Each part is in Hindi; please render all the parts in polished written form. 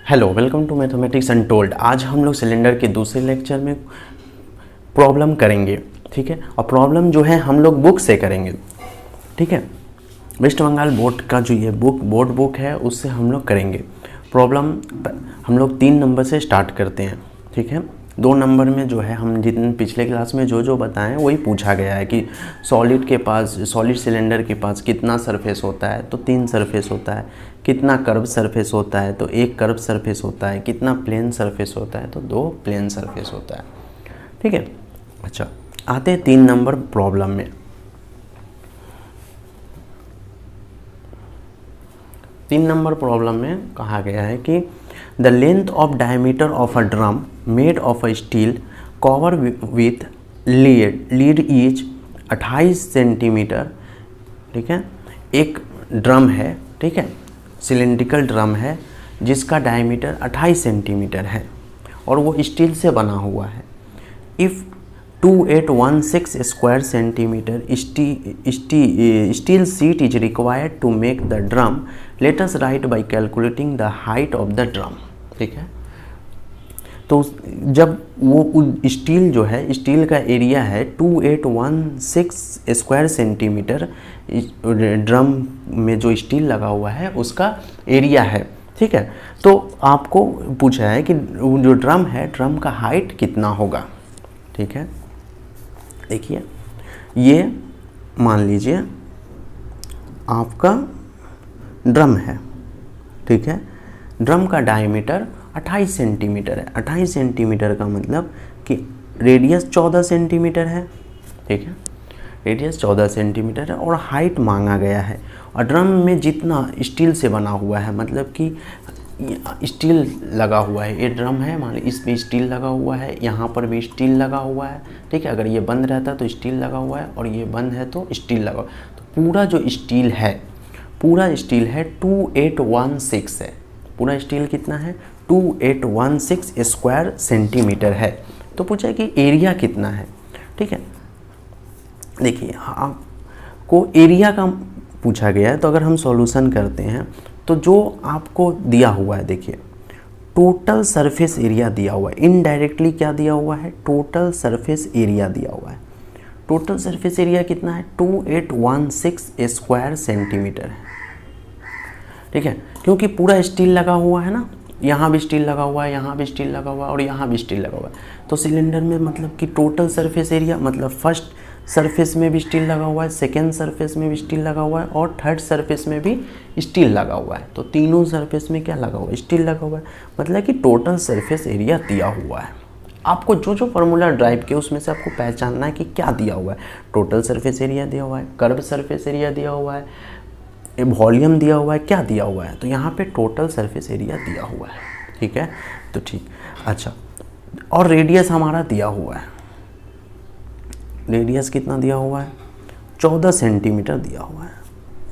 Hello, welcome to mathematics untold. आज हम लोग सिलेंडर के दूसरे लेक्चर में प्रॉब्लम करेंगे, ठीक है। और प्रॉब्लम जो है हम लोग बुक से करेंगे, ठीक है। वेस्ट बंगाल बोर्ड का जो ये बोर्ड बुक है उससे हम लोग करेंगे प्रॉब्लम। हम लोग 3 नंबर से स्टार्ट करते हैं, ठीक है। 2 नंबर में जो है हम जितने पिछले क्लास में जो बताएं वही पूछा गया है कि सॉलिड सिलेंडर के पास कितना सरफेस होता है, तो 3 सरफेस होता है। कितना कर्व सरफेस होता है, तो 1 कर्व सरफेस होता है। कितना प्लेन सरफेस होता है, तो 2 प्लेन सरफेस होता है, ठीक है। अच्छा, आते हैं 3 नंबर प्रॉब्लम में। 3 नंबर प्रॉब्लम में कहा गया है कि the length of diameter of a drum made of a steel cover with lead is 28 centimetre, ठीक है। एक ड्रम है, ठीक है, सिलेंड्रिकल ड्रम है जिसका डायमीटर 28 सेंटीमीटर है और वो स्टील से बना हुआ है। If 2816 square centimetre steel sheet is required to make the drum, let us write by calculating the height of the drum, ठीक है। तो जब वो स्टील जो है, स्टील का एरिया है 2816 स्क्वायर सेंटीमीटर, ड्रम में जो स्टील लगा हुआ है उसका एरिया है, ठीक है। तो आपको पूछा है कि जो ड्रम है, ड्रम का हाइट कितना होगा, ठीक है। देखिए, ये मान लीजिए आपका ड्रम है, ठीक है। ड्रम का डायमीटर 28 सेंटीमीटर है। 28 सेंटीमीटर का मतलब कि रेडियस 14 सेंटीमीटर है, ठीक है। रेडियस 14 सेंटीमीटर है और हाइट मांगा गया है। और ड्रम में जितना स्टील से बना हुआ है, मतलब कि स्टील लगा हुआ है, ये ड्रम है, मान लीजिए इसमें स्टील लगा हुआ है, यहाँ पर भी स्टील लगा हुआ है, ठीक है। अगर ये बंद रहता तो स्टील लगा हुआ है और ये बंद है तो स्टील लगा हुआ है। तो पूरा जो स्टील है, पूरा स्टील है 2816 है। पूरा स्टील कितना है? 2816 स्क्वायर सेंटीमीटर है। तो पूछा है कि एरिया कितना है, ठीक है। देखिए, आपको एरिया का पूछा गया है, तो अगर हम सॉल्यूशन करते हैं तो जो आपको दिया हुआ है, देखिए टोटल सरफेस एरिया दिया हुआ है। इनडायरेक्टली क्या दिया हुआ है? टोटल सरफेस एरिया दिया हुआ है। टोटल सरफेस एरिया कितना है? 2816 स्क्वायर सेंटीमीटर है, ठीक है। क्योंकि पूरा स्टील लगा हुआ है ना, यहाँ भी स्टील लगा हुआ है, यहाँ भी स्टील लगा हुआ है और यहाँ भी स्टील लगा हुआ है। तो सिलेंडर में मतलब कि टोटल सरफेस एरिया, मतलब फर्स्ट सरफेस में भी स्टील लगा हुआ है, सेकेंड सरफेस में भी स्टील लगा हुआ है और थर्ड सरफेस में भी स्टील लगा हुआ है। तो तीनों सरफेस में क्या लगा हुआ है? स्टील लगा हुआ है। मतलब कि टोटल सरफेस एरिया दिया हुआ है। आपको जो फार्मूला ड्राइव किया उसमें से आपको पहचानना है कि क्या दिया हुआ है। टोटल सरफेस एरिया दिया हुआ है, कर्व सरफेस एरिया दिया हुआ है, वॉल्यूम दिया हुआ है, क्या दिया हुआ है? तो यहाँ पे टोटल सरफेस एरिया दिया हुआ है, ठीक है। तो ठीक, अच्छा, और रेडियस हमारा दिया हुआ है। रेडियस कितना दिया हुआ है? 14 सेंटीमीटर दिया हुआ है।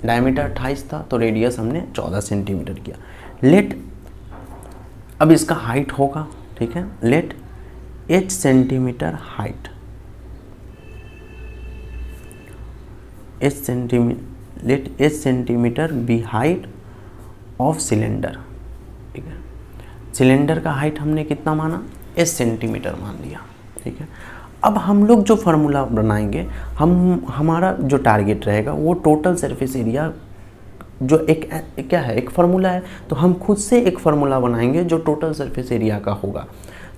डायमीटर 28 था तो रेडियस हमने 14 सेंटीमीटर किया। लेट, अब इसका हाइट होगा, ठीक है। Let 8 centimetre height, 8 centimetre be height of cylinder, ठीक है। सिलेंडर का हाइट हमने कितना माना? 8 सेंटीमीटर मान लिया, ठीक है। अब हम लोग जो फार्मूला बनाएंगे, हमारा जो टारगेट रहेगा वो टोटल सरफेस एरिया, जो एक क्या है, एक फार्मूला है। तो हम खुद से एक फार्मूला बनाएंगे जो टोटल सरफेस एरिया का होगा।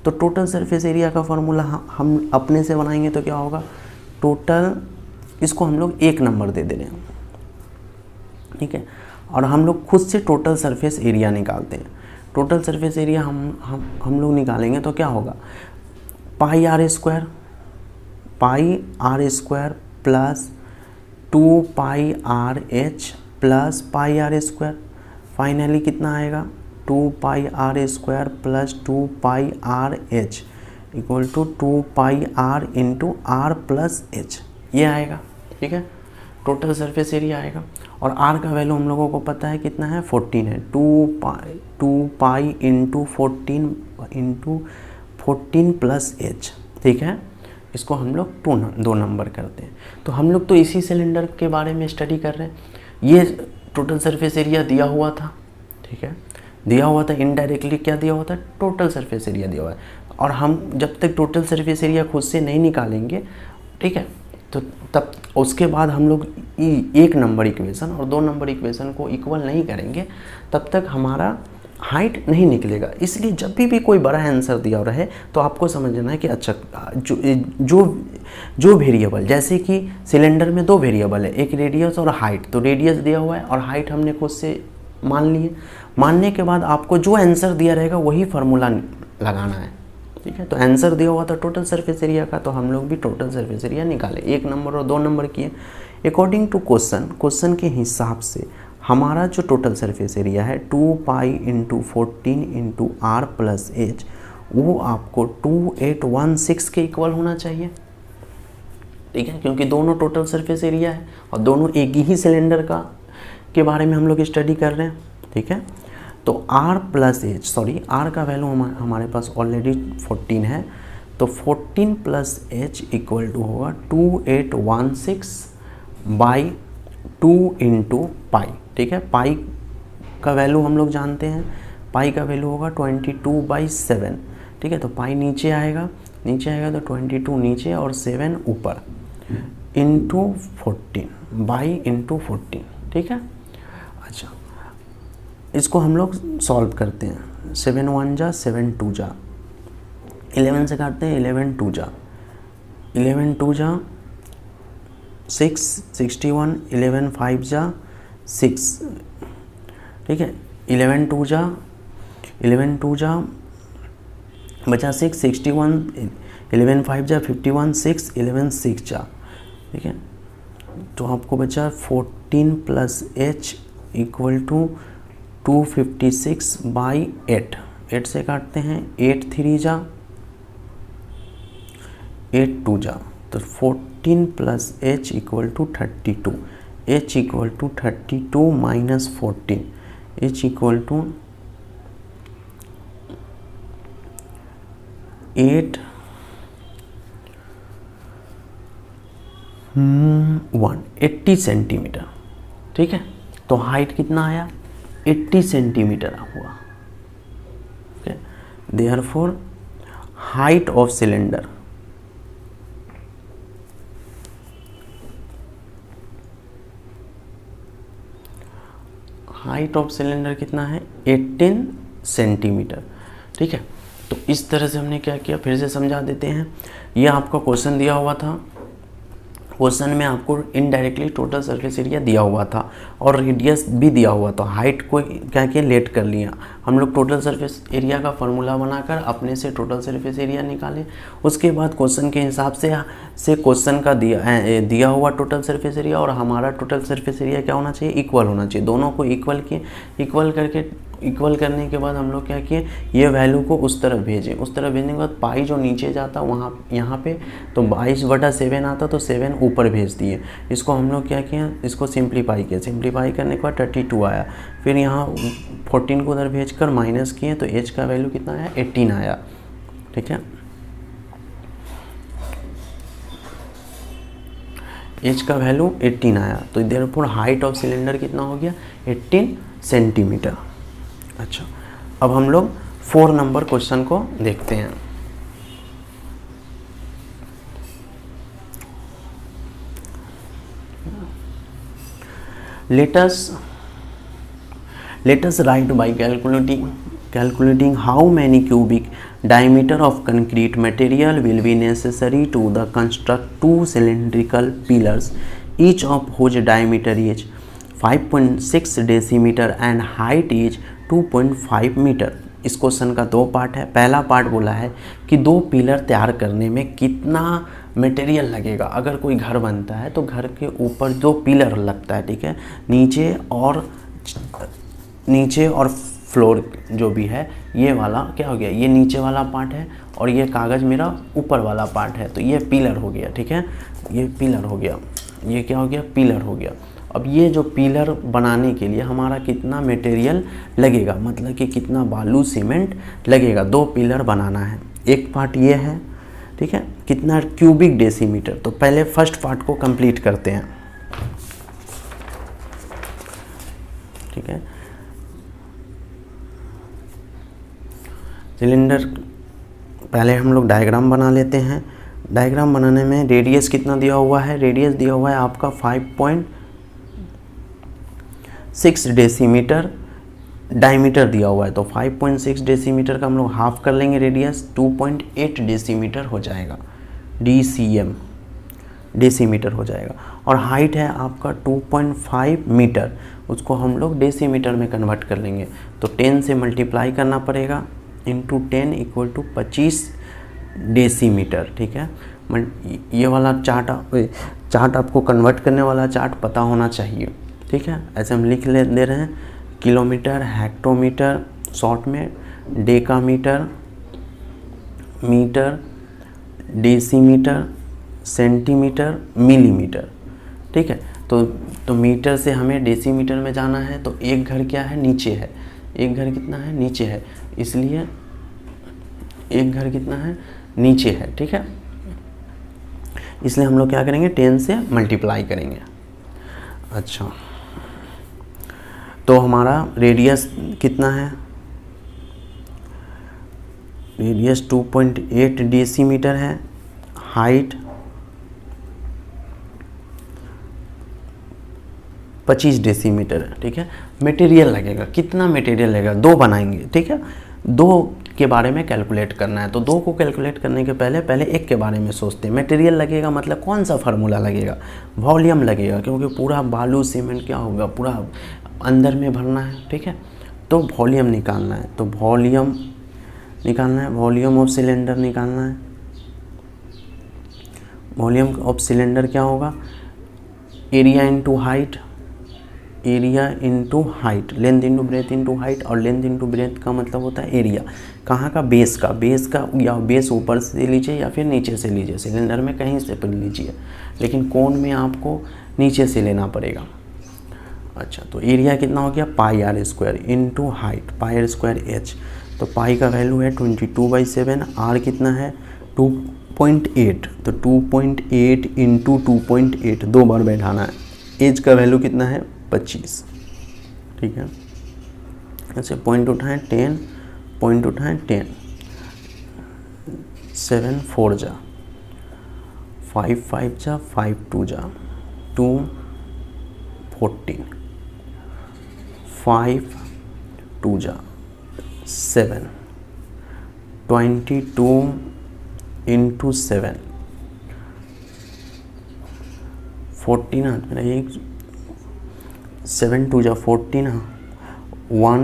तो टोटल सरफेस एरिया का फार्मूला हम अपने से बनाएंगे तो क्या होगा? टोटल, इसको हम लोग 1 नंबर दे दे रहे हैं, ठीक है। और हम लोग खुद से टोटल सरफेस एरिया निकालते हैं। टोटल सरफेस एरिया हम लोग निकालेंगे तो क्या होगा? Pi are square plus 2 pi R H plus pi are square. Finally कितना आएगा? 2 pi are square plus 2 pi R H equal to 2 pi R into R plus H, ये आएगा, ठीक है। टोटल सरफेस एरिया आएगा। और आर का वैल्यू हम लोगों को पता है कितना है? 14 है। 2 पाई इंटू 14 प्लस एच, ठीक है। इसको हम लोग 2 नंबर करते हैं। तो हम लोग तो इसी सिलेंडर के बारे में स्टडी कर रहे हैं। ये टोटल सरफेस एरिया दिया हुआ था, ठीक है। दिया हुआ था इनडायरेक्टली, क्या दिया हुआ था, टोटल सरफेस एरिया दिया हुआ है। और हम जब तक टोटल सरफेस एरिया खुद से नहीं निकालेंगे, ठीक है, तो तब उसके बाद हम लोग 1 नंबर इक्वेशन और 2 नंबर इक्वेशन को इक्वल नहीं करेंगे, तब तक हमारा हाइट नहीं निकलेगा। इसलिए जब भी कोई बड़ा आंसर दिया रहे तो आपको समझना है कि अच्छा जो वेरिएबल, जैसे कि सिलेंडर में 2 वेरिएबल है, एक रेडियस और हाइट, तो रेडियस दिया हुआ है और हाइट हमने खुद से मान लिए। मानने के बाद आपको जो आंसर दिया रहेगा वही फार्मूला लगाना है, ठीक है। तो आंसर दिया हुआ था टोटल सरफेस एरिया का, तो हम लोग भी टोटल सरफेस एरिया निकाले, 1 नंबर और 2 नंबर किए। अकॉर्डिंग टू क्वेश्चन के हिसाब से हमारा जो टोटल सरफेस एरिया है 2 pi into 14 into R plus H, वो आपको 2816 के इक्वल होना चाहिए, ठीक है, क्योंकि दोनों टोटल सरफेस एरिया है और दोनों एक ही सिलेंडर के बारे में हम लोग स्टडी कर रहे हैं, ठीक है। तो R plus H, sorry R का वैल्यू हमारे पास ऑलरेडी 14 है, तो 14 प्लस एच इक्वल टू होगा 2816 बाई 2 इंटू पाई, ठीक है। पाई का वैल्यू हम लोग जानते हैं, पाई का वैल्यू होगा 22/7, ठीक है। तो पाई नीचे आएगा तो 22 नीचे और 7 ऊपर, इंटू 14 बाई इंटू 14, ठीक है। अच्छा, इसको हम लोग सॉल्व करते हैं, 7 1 जा 7 2 जा, 11 से काटते हैं, 11 2 जा 6 61, 11 5 जा 6, ठीक है। 11 2 जा बचा 6 61, 11 5 जा 51, 6 11 6 जा, ठीक है। तो आपको बचा 14 प्लस एच इक्वल टू 256/8, 8 से काटते हैं, 8 3 जा 8 2 जा, तो 14 plus H equal to 32, H equal to 32 minus 14, H equal to 80 centimetre, ठीक है। तो हाइट कितना आया, 80 सेंटीमीटर हुआ, therefore height of cylinder, height of cylinder कितना है, 18 सेंटीमीटर, ठीक है। तो इस तरह से हमने क्या किया, फिर से समझा देते हैं। ये आपका क्वेश्चन दिया हुआ था, क्वेश्चन में आपको इनडायरेक्टली टोटल सरफेस एरिया दिया हुआ था और रेडियस भी दिया हुआ था, हाइट को क्या किया, लेट कर लिया हम लोग, टोटल सरफेस एरिया का फॉर्मूला बनाकर अपने से टोटल सरफेस एरिया निकाले। उसके बाद क्वेश्चन के हिसाब से क्वेश्चन का दिया हुआ टोटल सरफेस एरिया और हमारा टोटल सरफेस एरिया क्या होना चाहिए, इक्वल होना चाहिए। दोनों को इक्वल किए, इक्वल करने के बाद हम लोग क्या किए, ये वैल्यू को उस तरफ भेजें, उस तरफ भेजने के बाद पाई जो नीचे जाता वहाँ यहाँ पे तो 22/7 आता, तो 7 ऊपर भेज दिए। इसको हम लोग क्या किया, इसको सिंप्लीफाई किया, सिंप्लीफाई करने के बाद 32 आया, फिर यहाँ 14 को उधर भेजकर माइनस किए तो एच का वैल्यू कितना आया, 18 आया, ठीक है। एच का वैल्यू 18 आया, तो देयरफॉर हाइट ऑफ सिलेंडर कितना हो गया, 18 सेंटीमीटर। अच्छा, अब हम लोग 4 नंबर क्वेश्चन को देखते हैं। Let us write by calculating how many cubic diameter of concrete material will be necessary to the construct 2 cylindrical pillars, each of whose diameter is 5.6 decimeter and height is 2.5 metre. इस क्वेश्चन का 2 पार्ट है। पहला पार्ट बोला है कि 2 पिलर तैयार करने में कितना मटेरियल लगेगा। अगर कोई घर बनता है तो घर के ऊपर 2 पिलर लगता है, ठीक है, नीचे और फ्लोर जो भी है, ये वाला क्या हो गया, ये नीचे वाला पार्ट है और ये कागज़ मेरा ऊपर वाला पार्ट है, तो ये पिलर हो गया, ठीक है, ये पिलर हो गया, ये क्या हो गया, पिलर हो गया। अब ये जो पिलर बनाने के लिए हमारा कितना मटेरियल लगेगा, मतलब कि कितना बालू सीमेंट लगेगा, 2 पिलर बनाना है। एक पार्ट ये है, ठीक है, कितना क्यूबिक डेसीमीटर। तो पहले फर्स्ट पार्ट को कंप्लीट करते हैं, ठीक है। सिलेंडर पहले हम लोग डायग्राम बना लेते हैं। डायग्राम बनाने में रेडियस कितना दिया हुआ है, रेडियस दिया हुआ है आपका 5.6 डेसीमीटर, डायमीटर दिया हुआ है, तो 5.6 डेसीमीटर का हम लोग हाफ कर लेंगे रेडियस, 2.8 डेसीमीटर हो जाएगा, DCM डेसीमीटर हो जाएगा। और हाइट है आपका 2.5 मीटर, उसको हम लोग डेसीमीटर में कन्वर्ट कर लेंगे, तो 10 से मल्टीप्लाई करना पड़ेगा, इंटू 10 इक्वल टू 25 डेसीमीटर। ठीक है, ये वाला चार्ट आपको कन्वर्ट करने वाला चार्ट पता होना चाहिए। ठीक है, ऐसे हम लिख दे रहे हैं, किलोमीटर, हेक्टोमीटर, शॉर्ट में decametre, metre, decimetre, centimetre, millimetre. ठीक है, तो मीटर से हमें डेसीमीटर में जाना है, तो एक घर क्या है, नीचे है, एक घर कितना है, नीचे है, इसलिए एक घर कितना है, नीचे है। ठीक है, इसलिए हम लोग क्या करेंगे, 10 से मल्टीप्लाई करेंगे। अच्छा, तो हमारा रेडियस कितना है, रेडियस 2.8 डेसीमीटर है, हाइट 25 डेसीमीटर है। ठीक है, मटेरियल लगेगा, कितना मटेरियल लगेगा, 2 बनाएंगे। ठीक है, 2 के बारे में कैलकुलेट करना है, तो 2 को कैलकुलेट करने के पहले 1 के बारे में सोचते हैं। मटेरियल लगेगा मतलब कौन सा फार्मूला लगेगा, वॉल्यूम लगेगा, क्योंकि पूरा बालू सीमेंट क्या होगा, पूरा अंदर में भरना है। ठीक है, तो वॉल्यूम निकालना है, तो वॉल्यूम निकालना है, वॉल्यूम ऑफ सिलेंडर निकालना है। वॉल्यूम ऑफ सिलेंडर क्या होगा, area into height, area into height, length into breadth into height, और लेंथ इंटू ब्रेथ का मतलब होता है एरिया, कहाँ का, बेस का, या बेस ऊपर से लीजिए या फिर नीचे से लीजिए, सिलेंडर में कहीं से पर लीजिए, लेकिन कोन में आपको नीचे से लेना पड़ेगा। अच्छा, तो एरिया कितना हो गया, pi are square into height, pi are square H, तो पाई का वैल्यू है 22/7, आर कितना है 2.8, तो 2.8 इंटू 2.8 2 बार बैठाना है, एच का वैल्यू कितना है 25। ठीक है, ऐसे पॉइंट उठाएं 10, पॉइंट उठाएं 10, 7 4 जा, 5 5 जा, 5 2 जा, 2 14, 5 2 जा 7, 22 इंटू 7, 14 हाथ मेरा, एक 7 2 जा 14, 1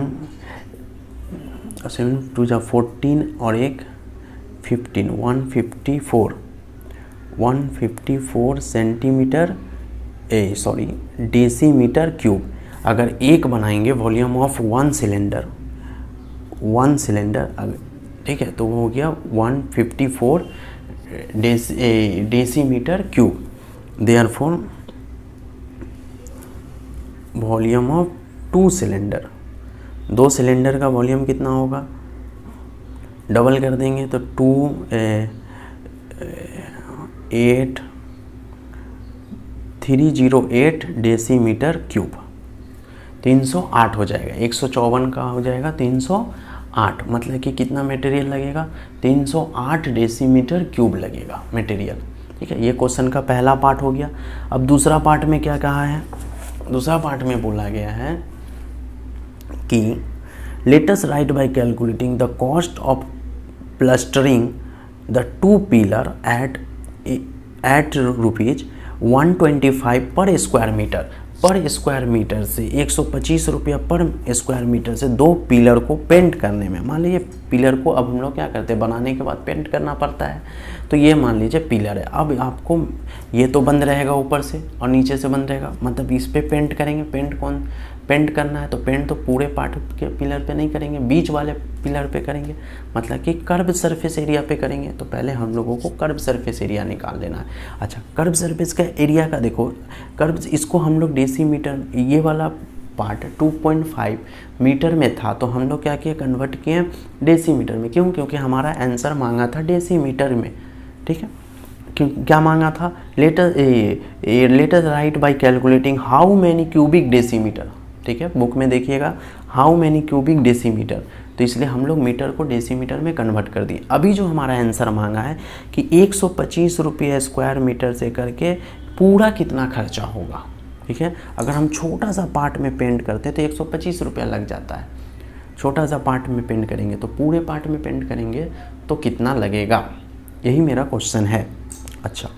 7 2 जा 14 और एक 15, 154 सेंटीमीटर डेसीमीटर क्यूब। अगर एक बनाएंगे वॉल्यूम ऑफ वन सिलेंडर, ठीक है, तो वो हो गया 154 decimetre cube. Therefore volume of 2 cylinder, 2 cylinder का वॉल्यूम कितना होगा, डबल कर देंगे तो 308 डेसीमीटर क्यूब, 308 हो जाएगा, 154 का हो जाएगा 308, मतलब कि कितना मटेरियल लगेगा, 308 डेसीमीटर क्यूब लगेगा मटेरियल। ठीक है, ये क्वेश्चन का पहला पार्ट हो गया। अब दूसरा पार्ट में क्या कहा है, दूसरा पार्ट में बोला गया है कि let us write by calculating the cost of plastering the 2 pillar at rupees 125 per square metre. Per square metre से 125 रुपया पर स्क्वायर मीटर से 2 पिलर को पेंट करने में, मान लीजिए पिलर को अब हम लोग क्या करते हैं, बनाने के बाद पेंट करना पड़ता है, तो ये मान लीजिए पिलर है। अब आपको ये तो बंद रहेगा ऊपर से और नीचे से बंद रहेगा, मतलब इस पे पेंट करेंगे। पेंट करना है तो पेंट तो पूरे पार्ट के पिलर पे नहीं करेंगे, बीच वाले पिलर पे करेंगे, मतलब कि कर्व सरफेस एरिया पे करेंगे। तो पहले हम लोगों को कर्व सरफेस एरिया निकाल लेना है। अच्छा, कर्व सरफेस का एरिया का देखो, कर्व इसको हम लोग डेसीमीटर, ये वाला पार्ट 2.5 मीटर में था, तो हम लोग क्या किए, कन्वर्ट किए डेसीमीटर में। क्यों? क्योंकि हमारा आंसर मांगा था डेसीमीटर में। ठीक है, क्या मांगा था, let us write by calculating how many cubic decimetre. ठीक है, बुक में देखिएगा हाउ मैनी क्यूबिक डेसीमीटर, तो तो इसलिए हम लोग मीटर को डेसीमीटर में कन्वर्ट कर दिए। अभी जो हमारा आंसर मांगा है कि 125 रुपये स्क्वायर मीटर से करके पूरा कितना खर्चा होगा, ठीक है। अगर हम छोटा सा पार्ट में पेंट करते हैं तो 125 रुपया लग जाता है, छोटा सा पार्ट में पेंट करेंगे तो पूरे पार्ट में पेंट करेंगे तो कितना लगेगा, यही मेरा क्वेश्चन है। अच्छा,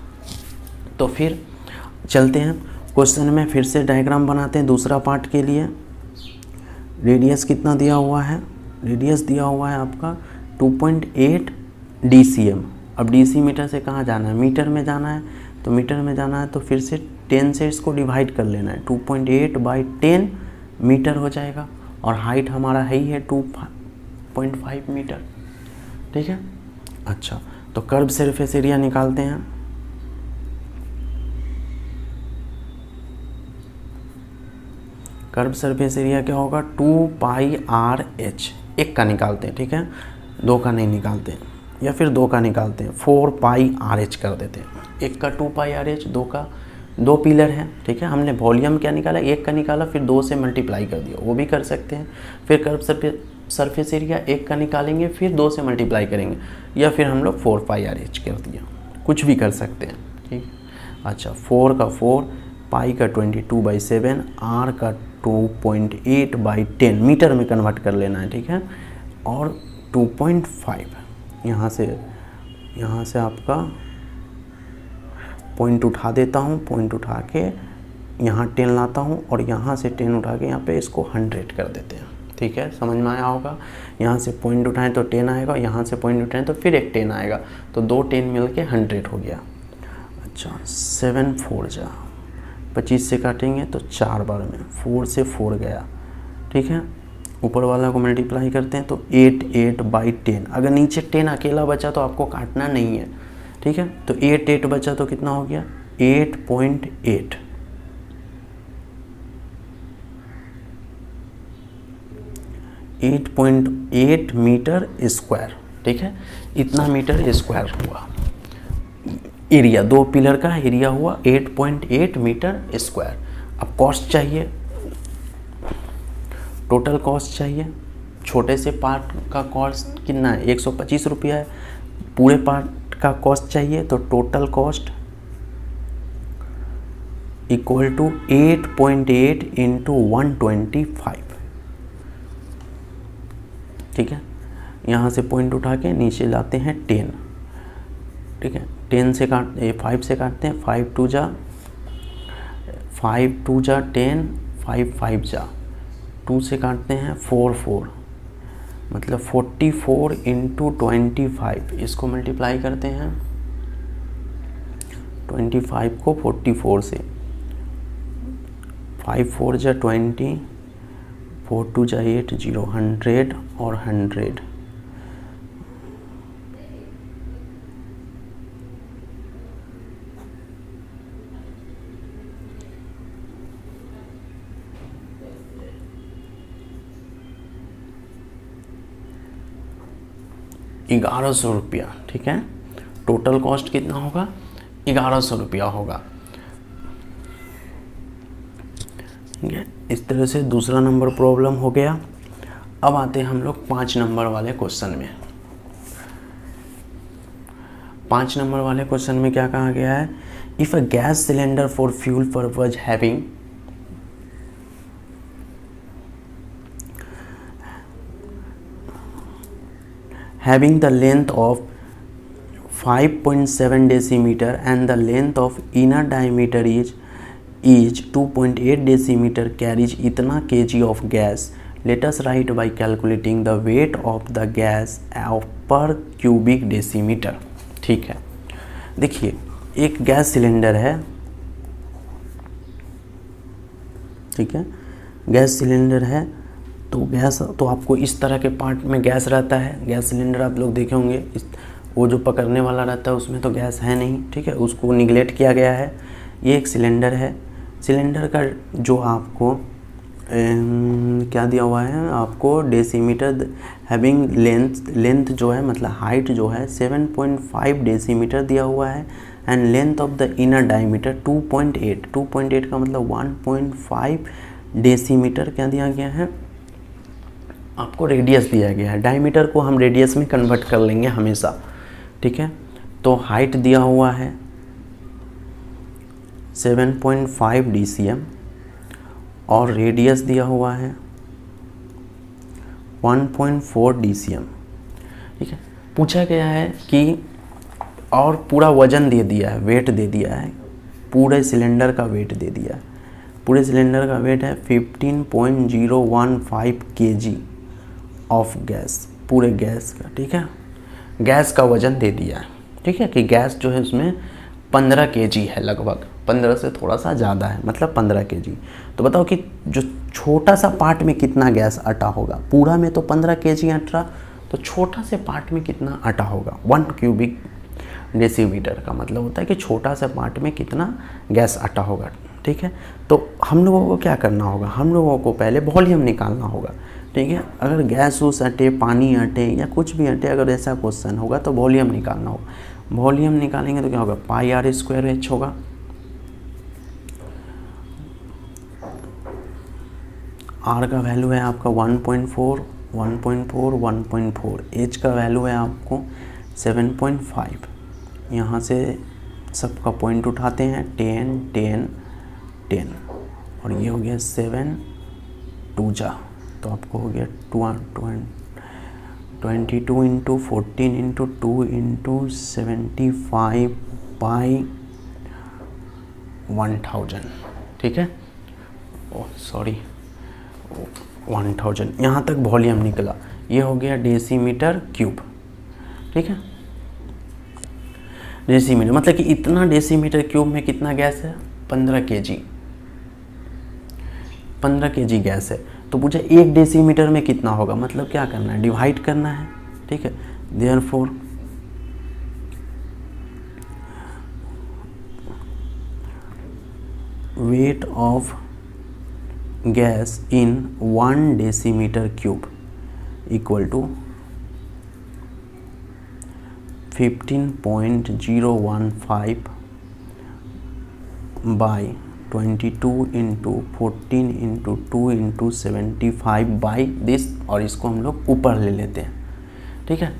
तो फिर चलते हैं क्वेश्चन में, फिर से डायग्राम बनाते हैं दूसरा पार्ट के लिए। रेडियस कितना दिया हुआ है, रेडियस दिया हुआ है आपका 2.8 DCM। अब डेसीमीटर से कहाँ जाना है, मीटर में जाना है, तो मीटर में जाना है तो फिर से 10 से इसको डिवाइड कर लेना है, 2.8/10 मीटर हो जाएगा। और हाइट हमारा है ही है 2.5 मीटर, ठीक है। अच्छा, तो कर्व सरफेस एरिया निकालते हैं। कर्व सरफेस एरिया क्या होगा, 2πRH। एक का निकालते हैं, ठीक है, दो का नहीं निकालते हैं, या फिर दो का निकालते हैं, 4πRH कर देते हैं। एक का 2πRH, दो का, दो पिलर है, ठीक है। हमने वॉल्यूम क्या निकाला, एक का निकाला, फिर दो से मल्टीप्लाई कर दिया, वो भी कर सकते हैं। फिर कर्व सरफेस एरिया एक का निकालेंगे, फिर दो से मल्टीप्लाई करेंगे, या फिर हम लोग 4πRH कर दिया, कुछ भी कर सकते हैं, ठीक। अच्छा, 4 का 4, पाई का 22/7, आर का 2.8/10 मीटर में कन्वर्ट कर लेना है, ठीक है। और 2.5 यहाँ से आपका पॉइंट उठा देता हूँ, पॉइंट उठा के यहाँ 10 लाता हूँ, और यहाँ से 10 उठा के यहाँ पे इसको 100 कर देते हैं, ठीक है। समझ में आया होगा, यहाँ से पॉइंट उठाएं तो 10 आएगा, यहाँ से पॉइंट उठाएं तो फिर एक 10 आएगा, तो दो 10 मिल के 100 हो गया। अच्छा, 7 4 जा 25 से काटेंगे तो 4 बार में 4 से 4 गया, ठीक है। ऊपर वाला को मल्टीप्लाई करते हैं तो 8/10। अगर नीचे 10 अकेला बचा तो आपको काटना नहीं है, ठीक है। तो 8 बचा तो कितना हो गया, 8.8। 8.8 मीटर स्क्वायर, ठीक है। इतना मीटर स्क्वायर हुआ एरिया, दो पिलर का एरिया हुआ 8.8 मीटर स्क्वायर। अब कॉस्ट चाहिए, टोटल कॉस्ट चाहिए। छोटे से पार्ट का कॉस्ट कितना है, 125 रुपया है। पूरे पार्ट का कॉस्ट चाहिए, तो total cost equal to 8.8 into 125, ठीक है। यहाँ से पॉइंट उठा के नीचे लाते हैं 10, ठीक है। 10 से 5 से काटते हैं, 5 2 जा 10, 5 5 जा 2 से काटते हैं 4 4, मतलब 44 इंटू 25। इसको मल्टीप्लाई करते हैं 25 को 44 से, 5 4 जा 20, 4 2 जा 8, 0 100 और 100। ₹1100, ठीक है। टोटल कॉस्ट कितना होगा, 1100 रुपया होगा, ठीक है। इस तरह से दूसरा नंबर प्रॉब्लम हो गया। अब आते हैं हम लोग 5 नंबर वाले क्वेश्चन में। 5 नंबर वाले क्वेश्चन में क्या कहा गया है, if a gas cylinder for fuel purpose having the length of 5.7 decimeter and the length of inner diameter is 2.8 decimeter carries इतना kg of gas. Let us write by calculating the weight of the gas per cubic decimeter. ठीक है, देखिए एक गैस सिलेंडर है, ठीक है, गैस सिलेंडर है। तो गैस, तो आपको इस तरह के पार्ट में गैस रहता है। गैस सिलेंडर आप लोग देखे होंगे, वो जो पकड़ने वाला रहता है उसमें तो गैस है नहीं, ठीक है, उसको निगलेक्ट किया गया है। ये एक सिलेंडर है। सिलेंडर का जो आपको क्या दिया हुआ है, आपको डेसीमीटर हैविंग लेंथ जो है, मतलब हाइट जो है 7.5 डेसीमीटर दिया हुआ है, and length of the inner diameter 2.8 का मतलब 1.5 डेसीमीटर क्या दिया गया है, आपको रेडियस दिया गया है, डायमीटर को हम रेडियस में कन्वर्ट कर लेंगे हमेशा, ठीक है। तो हाइट दिया हुआ है 7.5 DCM और रेडियस दिया हुआ है 1.4 DCM, ठीक है। पूछा गया है कि और पूरा वजन दे दिया है, वेट दे दिया है, पूरे सिलेंडर का वेट दे दिया है। पूरे सिलेंडर का वेट है 15.015 kg ऑफ गैस, पूरे गैस का, ठीक है। गैस का वजन दे दिया है, ठीक है, कि गैस जो है उसमें 15 kg है, लगभग 15 से थोड़ा सा ज़्यादा है, मतलब 15 kg। तो बताओ कि जो छोटा सा पार्ट में कितना गैस अटा होगा, पूरा में तो 15 kg अट रहा, तो छोटा से पार्ट में कितना अटा होगा। 1 क्यूबिक डेसीमीटर का मतलब होता है कि छोटा सा पार्ट में कितना गैस अटा होगा, ठीक है। तो हम लोगों को क्या करना होगा, हम लोगों को पहले वॉल्यूम निकालना होगा, ठीक है। अगर गैस उस अटे, पानी अटे या कुछ भी अटे, अगर ऐसा क्वेश्चन होगा तो वॉल्यूम निकालना होगा। वॉल्यूम निकालेंगे तो क्या होगा, पाई r स्क्वायर h होगा। r का वैल्यू है आपका 1.4, 1.4, 1.4, h का वैल्यू है आपको 7.5। यहाँ से सबका पॉइंट उठाते हैं, 10, 10, 10 और ये हो गया 7 2 जा, तो आपको हो गया 22 इंटू 14 इंटू 2 इंटू 75 बाई 1000, ठीक है। Oh sorry, 1000। यहाँ तक वॉल्यूम निकला, ये हो गया डेसीमीटर क्यूब, ठीक है। डेसीमीटर मतलब कि इतना डेसीमीटर क्यूब में कितना गैस है, 15 kg, 15 kg गैस है। तो पूछा 1 डेसीमीटर में कितना होगा, मतलब क्या करना है, डिवाइड करना है, ठीक है। Therefore weight of gas in 1 decimetre cube equal to 15.015 by 22 into 14 into 2 into 75 by this, और इसको हम लोग ऊपर ले लेते हैं, ठीक है।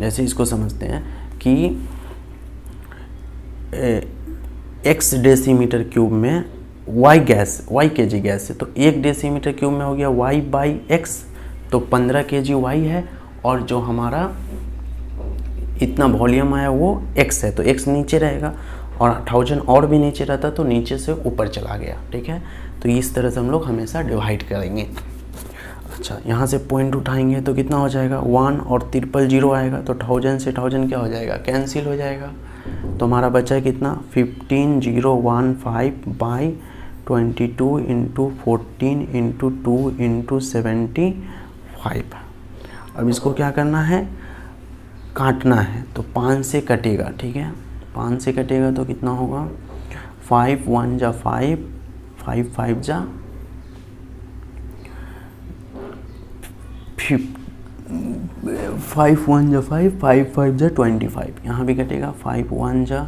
जैसे इसको समझते हैं कि x डेसीमीटर क्यूब में y gas, y kg gas है, तो 1 डेसीमीटर क्यूब में हो गया y बाई x, तो 15 kg y है, और जो हमारा इतना वॉल्यूम आया वो x है, तो x नीचे रहेगा, और 1000 और भी नीचे रहता तो नीचे से ऊपर चला गया, ठीक है। तो इस तरह से हम लोग हमेशा डिवाइड करेंगे। अच्छा, यहाँ से पॉइंट उठाएंगे तो कितना हो जाएगा, 1 और 000 आएगा, तो 1000 से 1000 क्या हो जाएगा, कैंसिल हो जाएगा। तो हमारा बचा है कितना, 15015 बाई 22 इंटू 14 इंटू 2 इंटू 75। अब इसको क्या करना है, काटना है, तो 5 से कटेगा, ठीक है। 5 से कटेगा तो कितना होगा, 5 1 जा 5, 5 5 जा 5 1 जा 5, 5 5 जा 25, यहाँ भी कटेगा, 5 1 जा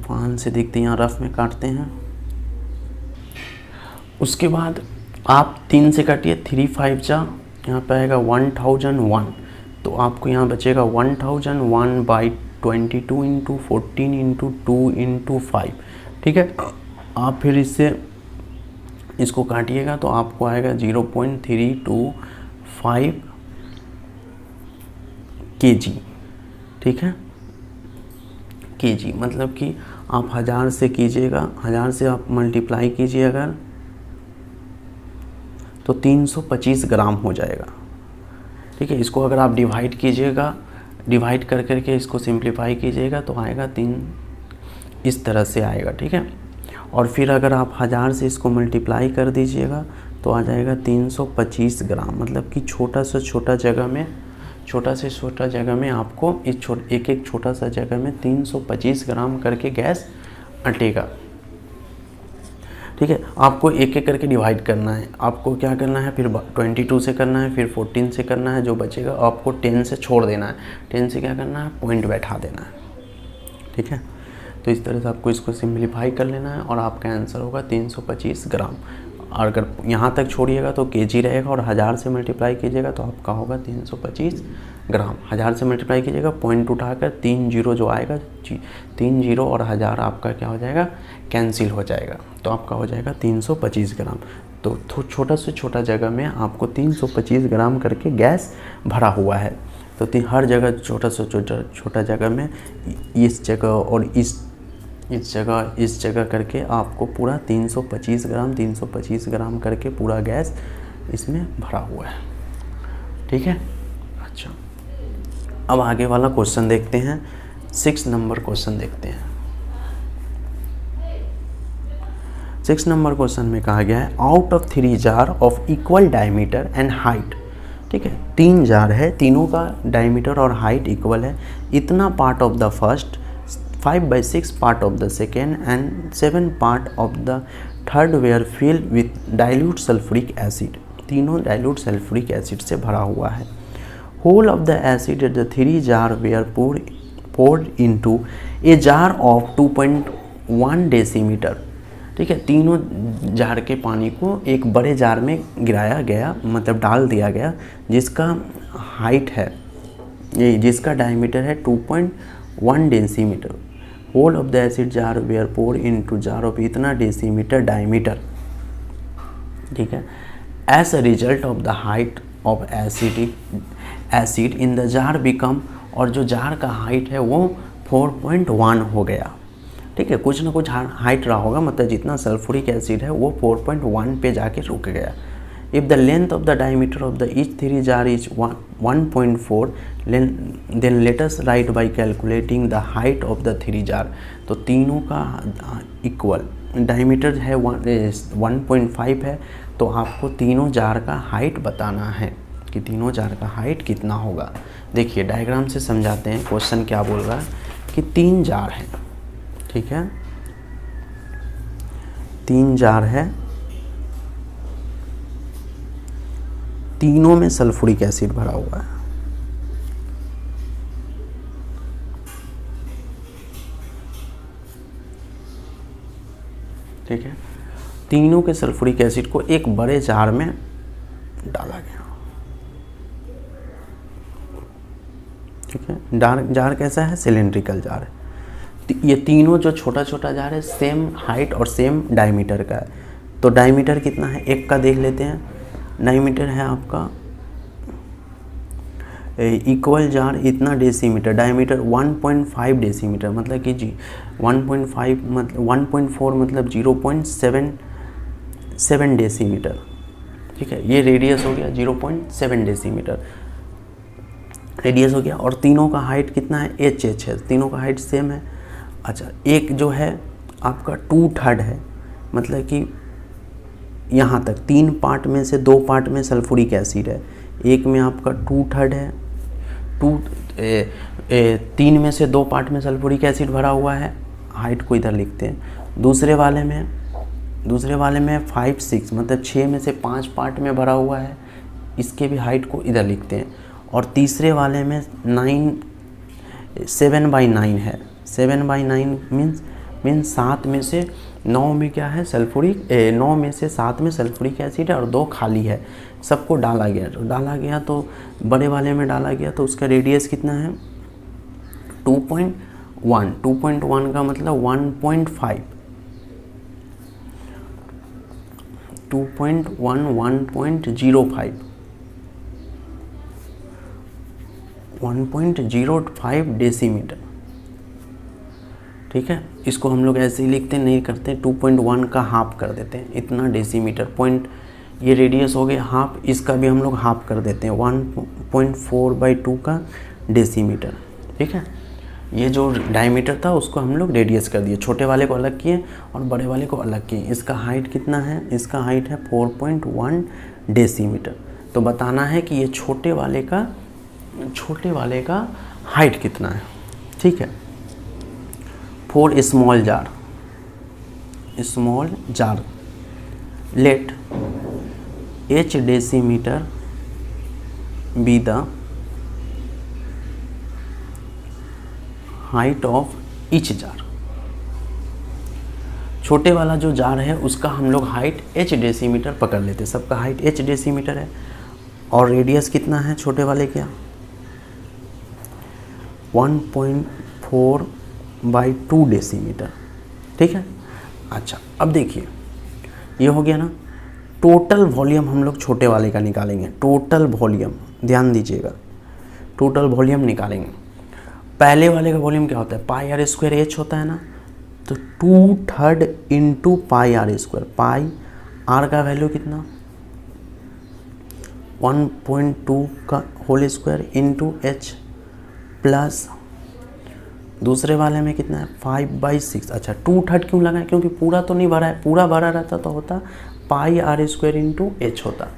5 से देखते हैं, यहाँ रफ में काटते हैं। उसके बाद आप 3 से काटिए, 3 5 जा, यहाँ पे आएगा 1001, तो आपको यहाँ बचेगा 1001 बाई 22 इंटू 14 इंटू 2 इंटू 5, ठीक है। आप फिर इसको काटिएगा तो आपको आएगा 0.325 kg, ठीक है। kg मतलब कि आप 1000 से कीजिएगा, 1000 से आप मल्टीप्लाई कीजिए अगर, तो 325 ग्राम हो जाएगा, ठीक है। इसको अगर आप डिवाइड कीजिएगा, डिवाइड कर करके इसको सिंप्लीफाई कीजिएगा तो आएगा 3, इस तरह से आएगा, ठीक है। और फिर अगर आप 1000 से इसको मल्टीप्लाई कर दीजिएगा तो आ जाएगा 325 ग्राम, मतलब कि छोटा से छोटा जगह में आपको एक छोटा सा जगह में 325 ग्राम करके गैस अटेगा, ठीक है। आपको एक एक करके डिवाइड करना है, आपको क्या करना है, फिर 22 से करना है, फिर 14 से करना है, जो बचेगा आपको 10 से छोड़ देना है, 10 से क्या करना है, पॉइंट बैठा देना है, ठीक है। तो इस तरह से आपको इसको सिंप्लीफाई कर लेना है और आपका आंसर होगा 325 ग्राम। और अगर यहाँ तक छोड़िएगा तो केजी रहेगा, और 1000 से मल्टीप्लाई कीजिएगा तो आपका होगा 325 ग्राम। 1000 से मल्टीप्लाई कीजिएगा, पॉइंट उठाकर 3 जीरो जो आएगा, 3 जीरो और 1000 आपका क्या हो जाएगा, कैंसिल हो जाएगा, तो आपका हो जाएगा 325 ग्राम। तो छोटा से छोटा जगह में आपको 325 ग्राम करके गैस भरा हुआ है। तो हर जगह छोटा से छोटा जगह में इस जगह और इस जगह करके आपको पूरा 325 ग्राम करके पूरा गैस इसमें भरा हुआ है। ठीक है। अच्छा, अब आगे वाला क्वेश्चन देखते हैं। 6 नंबर क्वेश्चन देखते हैं। 6 नंबर क्वेश्चन में कहा गया है, out of 3 jar of equal diameter and height. ठीक है, 3 जार है, तीनों का डायमीटर और हाइट इक्वल है। इतना part of the first, 5/6 part of the second and 7 part of the third were filled with dilute sulphuric acid. तीनों डाइल्यूट सल्फ्यूरिक एसिड से भरा हुआ है। Whole of the acid at the 3 jar were poured into a jar of 2.1 decimetre. ठीक है, तीनों जार के पानी को एक बड़े जार में गिराया गया, मतलब डाल दिया गया, जिसका हाइट है, ये जिसका डायमीटर है 2.1 decimetre. Whole of the acid jar were pour into jar of इतना डेसीमीटर डायमीटर। ठीक है, as a result of the height of acid in the jar become, और जो जार का हाइट है वो 4.1 हो गया। ठीक है, कुछ ना कुछ हाइट रहा होगा, मतलब जितना सल्फ्यूरिक एसिड है वो 4.1 पे जाके रुक गया। If the length of the diameter of the each 3 jar is 1.4 then let us write by calculating the height of the 3 jar. तो तीनों का इक्वल डायमीटर है 1.5 है, तो आपको तीनों जार का हाइट बताना है कि तीनों जार का हाइट कितना होगा। देखिए डायग्राम से समझाते हैं। क्वेश्चन क्या बोल रहा है कि 3 जार है। ठीक है, 3 जार है, तीनों में सल्फ्यूरिक एसिड भरा हुआ है। ठीक है, तीनों के सल्फ्यूरिक एसिड को एक बड़े जार में डाला गया। ठीक है, जार कैसा है, सिलेंड्रिकल जार है। ये तीनों जो छोटा छोटा जार है सेम हाइट और सेम डायमीटर का है। तो डायमीटर कितना है, एक का देख लेते हैं। डायमीटर है आपका इक्वल जार इतना डेसीमीटर, डायमीटर 1.5 डेसीमीटर, मतलब कि जी 1.5 मतलब 1.4 मतलब 0.7 डेसीमीटर। ठीक है, ये रेडियस हो गया 0.7 डेसीमीटर रेडियस हो गया। और तीनों का हाइट कितना है, एच है, तीनों का हाइट सेम है। अच्छा, एक जो है आपका 2/3 है, मतलब कि यहाँ तक 3 पार्ट में से 2 पार्ट में सल्फ्यूरिक एसिड है, एक में आपका 2/3 है, 3 में से 2 पार्ट में सल्फ्यूरिक एसिड भरा हुआ है। हाइट को इधर लिखते हैं। दूसरे वाले में 5-6 मतलब 6 में से 5 पार्ट में भरा हुआ है, इसके भी हाइट को इधर लिखते हैं। और तीसरे वाले में 7/9 है। 7/9 मीन्स 7 में से 9 में क्या है, सल्फ्यूरिक 9 में से 7 में सल्फ्यूरिक एसिड है और 2 खाली है। सबको डाला गया तो बड़े वाले में डाला गया, तो उसका रेडियस कितना है 2.1 का मतलब 1.5 1.05 डेसीमीटर। ठीक है, इसको हम लोग ऐसे ही लिखते नहीं करते, 2.1 का हाफ कर देते हैं, इतना डेसीमीटर। पॉइंट ये रेडियस हो गया हाफ, इसका भी हम लोग हाफ कर देते हैं, 1.4/2 का डेसीमीटर। ठीक है, ये जो डायमीटर था उसको हम लोग रेडियस कर दिए, छोटे वाले को अलग किए और बड़े वाले को अलग किए। इसका हाइट कितना है, इसका हाइट है 4.1 डेसीमीटर। तो बताना है कि ये छोटे वाले का हाइट कितना है। ठीक है, for small jar let h decimetre be the height of each jar. छोटे वाला जो जार है उसका हम लोग हाइट h डेसीमीटर पकड़ लेते हैं, सबका हाइट h डेसीमीटर है और रेडियस कितना है छोटे वाले क्या 1.4/2 डेसीमीटर, ठीक है। अच्छा अब देखिए ये हो गया ना, टोटल वॉल्यूम हम लोग छोटे वाले का निकालेंगे, टोटल वॉल्यूम ध्यान दीजिएगा, टोटल वॉल्यूम निकालेंगे। पहले वाले का वॉल्यूम क्या होता है पाई आर स्क्वायर एच होता है ना, तो 2/3 into pi are square, pi r का वैल्यू कितना 1.2 का whole square into h plus दूसरे वाले में कितना है 5/6। अच्छा 2/3 क्यों लगा है, क्योंकि पूरा तो नहीं भरा है, पूरा भरा रहता तो होता पाई आर स्क्वायर इंटू एच होता,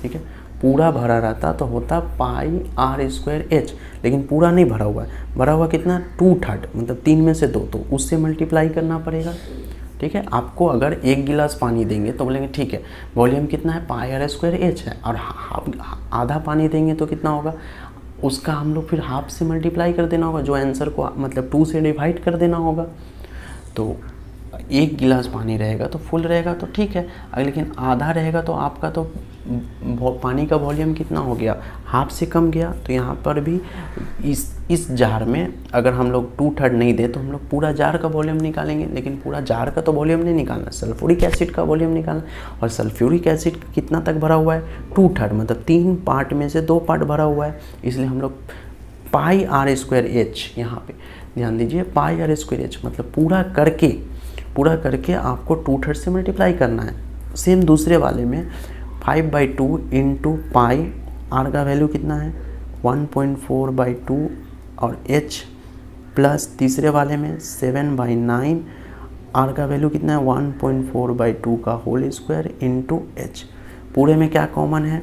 ठीक है। पूरा भरा रहता तो होता पाई आर स्क्वायर एच, लेकिन पूरा नहीं भरा हुआ है, भरा हुआ कितना 2/3 मतलब 3 में से 2, तो उससे मल्टीप्लाई करना पड़ेगा, ठीक है। आपको अगर 1 गिलास पानी देंगे तो बोलेंगे ठीक है वॉल्यूम कितना है पाई आर स्क्वायर एच है, और आधा पानी देंगे तो कितना होगा, उसका हम लोग फिर हाफ से मल्टीप्लाई कर देना होगा, जो आंसर को मतलब 2 से डिवाइड कर देना होगा। तो 1 गिलास पानी रहेगा तो फुल रहेगा तो ठीक है, अगर लेकिन आधा रहेगा तो आपका तो पानी का वॉल्यूम कितना हो गया हाफ से कम गया। तो यहाँ पर भी इस जार में अगर हम लोग 2/3 नहीं दे तो हम लोग पूरा जार का वॉल्यूम निकालेंगे, लेकिन पूरा जार का तो वॉल्यूम नहीं निकालना, सल्फ्यूरिक एसिड का वॉल्यूम निकालना, और सल्फ्यूरिक एसिड कितना तक भरा हुआ है 2/3 मतलब 3 पार्ट में से 2 पार्ट भरा हुआ है, इसलिए हम लोग पाई आर स्क्वायर एच, यहाँ पे ध्यान दीजिए पाई आर स्क्वायर एच मतलब पूरा करके आपको 2/3 से मल्टीप्लाई करना है। सेम दूसरे वाले में 5/2 इंटू पाई आर का वैल्यू कितना है 1.4/2 और h प्लस तीसरे वाले में 7/9 आर का वैल्यू कितना है 1.4/2 का होल स्क्वायर इंटू एच। पूरे में क्या कॉमन है,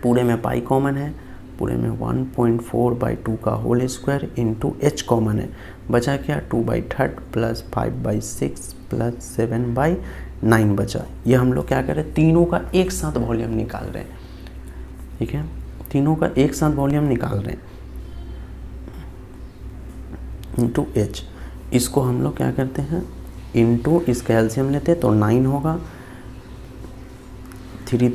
पूरे में पाई कॉमन है, पूरे में 1.4/2 का whole square into h common है, बचा क्या 2/3 प्लस 5/6 प्लस 7/9 बचा। ये हम लोग क्या कर रहे हैं तीनों का एक साथ वॉल्यूम निकाल रहे हैं, ठीक है, तीनों का एक साथ वॉल्यूम निकाल रहे हैं इंटू एच। इसको हम लोग क्या करते हैं इंटू इसका एलसीएम लेते हैं तो 9 होगा, 3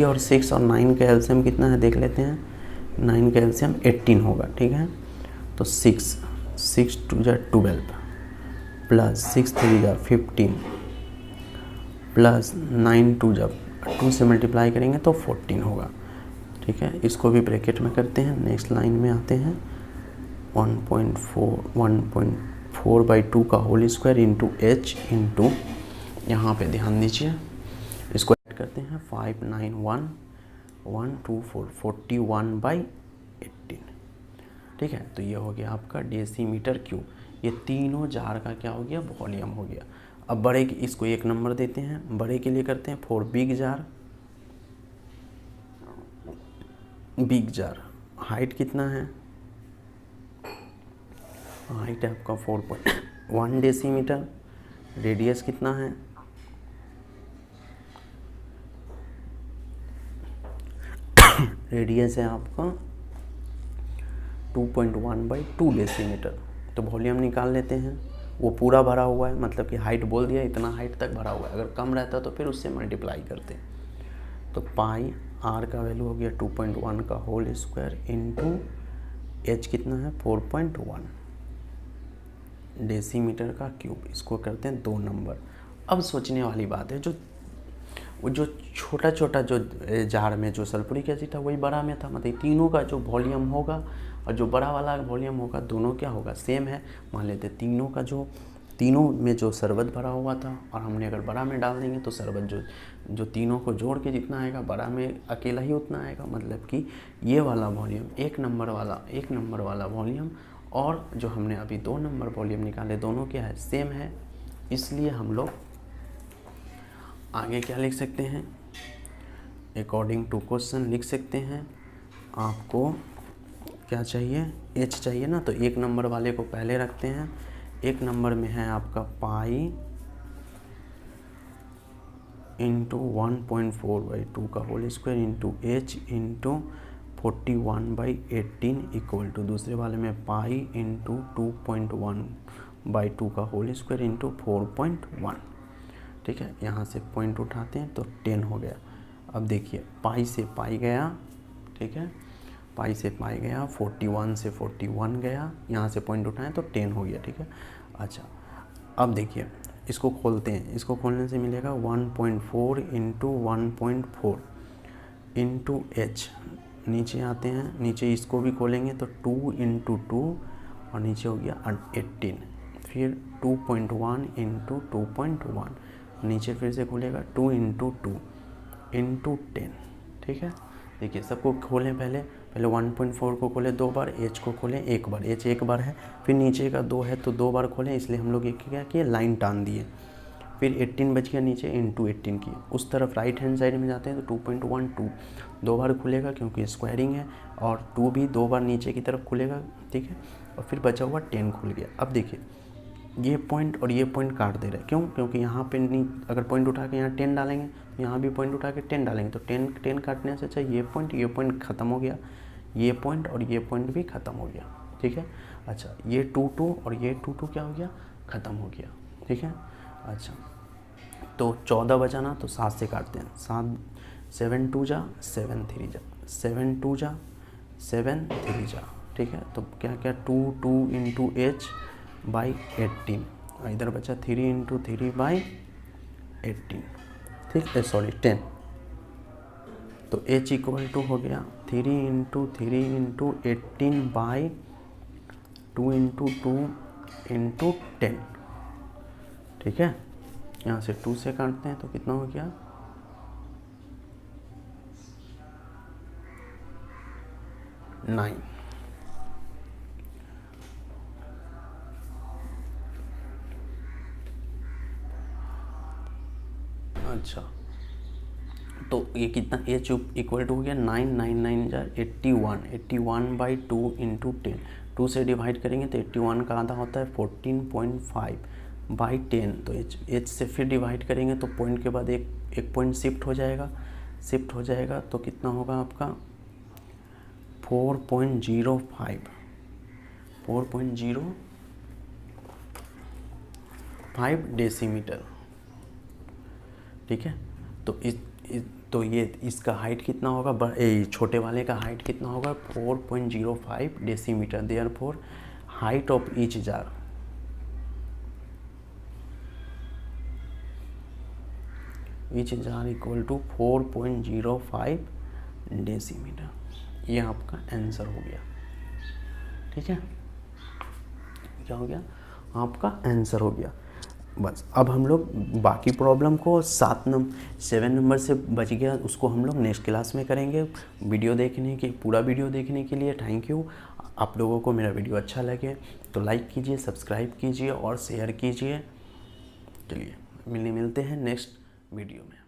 और 6 और 9 का एलसीएम कितना है देख लेते हैं, 9 का एलसीएम 18 होगा, ठीक है। तो 6 2 12 प्लस 6 3 15 प्लस 9 2 से मल्टीप्लाई करेंगे तो 14 होगा, ठीक है। इसको भी ब्रैकेट में करते हैं, नेक्स्ट लाइन में आते हैं 1.4/2 का whole square into h into यहाँ पे ध्यान दीजिए इसको ऐड करते हैं 5 9 1 1 2 4 41/18, ठीक है। तो ये हो गया आपका डेसीमीटर क्यूब, ये तीनों जार का क्या हो गया वॉल्यूम हो गया। अब बड़े की इसको 1 नंबर देते हैं, बड़े के लिए करते हैं 4 बिग जार हाइट कितना है, हाइट है आपका 4.1 डेसीमीटर, रेडियस कितना है रेडियस है आपका 2.1/2 डेसीमीटर। तो वॉल्यूम निकाल लेते हैं, वो पूरा भरा हुआ है मतलब कि हाइट बोल दिया इतना हाइट तक भरा हुआ है, अगर कम रहता तो फिर उससे मल्टीप्लाई करते। तो पाई आर का वैल्यू हो गया 2.1 का होल स्क्वायर इंटू एच कितना है 4.1 डेसीमीटर का क्यूब, इसको करते हैं 2 नंबर। अब सोचने वाली बात है जो छोटा जो जार में जो सल्फ्यूरिक एसिड था वही बड़ा में था, मतलब तीनों का जो वॉल्यूम होगा और जो बड़ा वाला वॉल्यूम होगा दोनों क्या होगा सेम है। मान लेते तीनों में जो शरबत भरा हुआ था और हमने अगर बड़ा में डाल देंगे तो शरबत जो तीनों को जोड़ के जितना आएगा बड़ा में अकेला ही उतना आएगा, मतलब कि ये वाला वॉल्यूम 1 नंबर वाला वॉल्यूम और जो हमने अभी 2 नंबर वॉल्यूम निकाले दोनों क्या है सेम है। इसलिए हम लोग आगे क्या लिख सकते हैं अकॉर्डिंग टू क्वेश्चन लिख सकते हैं, आपको क्या चाहिए एच चाहिए ना, तो 1 नंबर वाले को पहले रखते हैं। 1 नंबर में है आपका पाई इंटू 1.4/2 का whole square into h into 41/18 equal to दूसरे वाले में पाई इंटू 2.1 बाई 2 का होल स्क्वायर इंटू 4.1। ठीक है, यहाँ से पॉइंट उठाते हैं तो 10 हो गया। अब देखिए पाई से पाई गया, ठीक है, पाई से पाई गया, 41 से 41 गया, यहाँ से पॉइंट उठाएं तो 10 हो गया। ठीक है, अच्छा अब देखिए इसको खोलते हैं, इसको खोलने से मिलेगा 1.4 इंटू 1.4 इंटू एच। नीचे आते हैं, नीचे इसको भी खोलेंगे तो 2 इंटू 2 और नीचे हो गया 18। फिर 2.1 इंटू 2.1, नीचे फिर से खुलेगा 2 इंटू 2 इंटू 10। ठीक है, देखिए सबको खोलें, पहले 1.4 को खोलें 2 बार, एच को खोलें 1 बार, एच 1 बार है, फिर नीचे का 2 है तो 2 बार खोलें, इसलिए हम लोग ये क्या किए, लाइन टान दिए। फिर 18 बच गया नीचे, इंटू 18 की उस तरफ राइट हैंड साइड में जाते हैं तो 2.12 2 बार खुलेगा क्योंकि स्क्वायरिंग है, और 2 भी 2 बार नीचे की तरफ खुलेगा। ठीक है, और फिर बचा हुआ 10 खुल गया। अब देखिए ये पॉइंट और ये पॉइंट काट दे रहे हैं, क्यों, क्योंकि यहाँ पे नहीं, अगर पॉइंट उठा के यहाँ 10 डालेंगे तो यहाँ भी पॉइंट उठा के 10 डालेंगे तो 10 काटने से अच्छा ये पॉइंट ख़त्म हो गया, ये पॉइंट और ये पॉइंट भी ख़त्म हो गया। ठीक है, अच्छा ये 2 और ये 2 क्या हो गया, ख़त्म हो गया। ठीक है, अच्छा तो 14 बचा ना, तो 7 से काटते हैं, 7 2 जा 7 3 जा 7 2 जा 7 3 जा। ठीक है, तो क्या क्या 2 इंटू एच बाई 18, इधर बचा 3 इंटू 3 बाई 18। ठीक है, सॉरी 10, तो एच इक्वल टू हो गया 3 into 3 into 18 by 2 into 2 into 10। ठीक है, यहाँ से 2 से काटते हैं तो कितना हो गया, 9। अच्छा तो ये कितना, एच इक्वल टू हो गया 9 9 9 जा 81 बाई 2 इंटू 10, 2 से डिवाइड करेंगे तो 81 का आधा होता है 14.5 बाई 10, तो एच से फिर डिवाइड करेंगे तो पॉइंट के बाद एक पॉइंट शिफ्ट हो जाएगा तो कितना होगा आपका 4.05 डेसीमीटर। ठीक है, तो ये इसका हाइट कितना होगा, छोटे वाले का हाइट कितना होगा 4.05 decimetre. Therefore height of each jar equal to 4.05 decimetre. ये आपका आंसर हो गया। ठीक है, क्या हो गया, आपका आंसर हो गया। बस अब हम लोग बाकी प्रॉब्लम को 7 नंबर से बच गया, उसको हम लोग नेक्स्ट क्लास में करेंगे। पूरा वीडियो देखने के लिए थैंक यू। आप लोगों को मेरा वीडियो अच्छा लगे तो लाइक कीजिए, सब्सक्राइब कीजिए और शेयर कीजिए। चलिए मिलते हैं नेक्स्ट वीडियो में।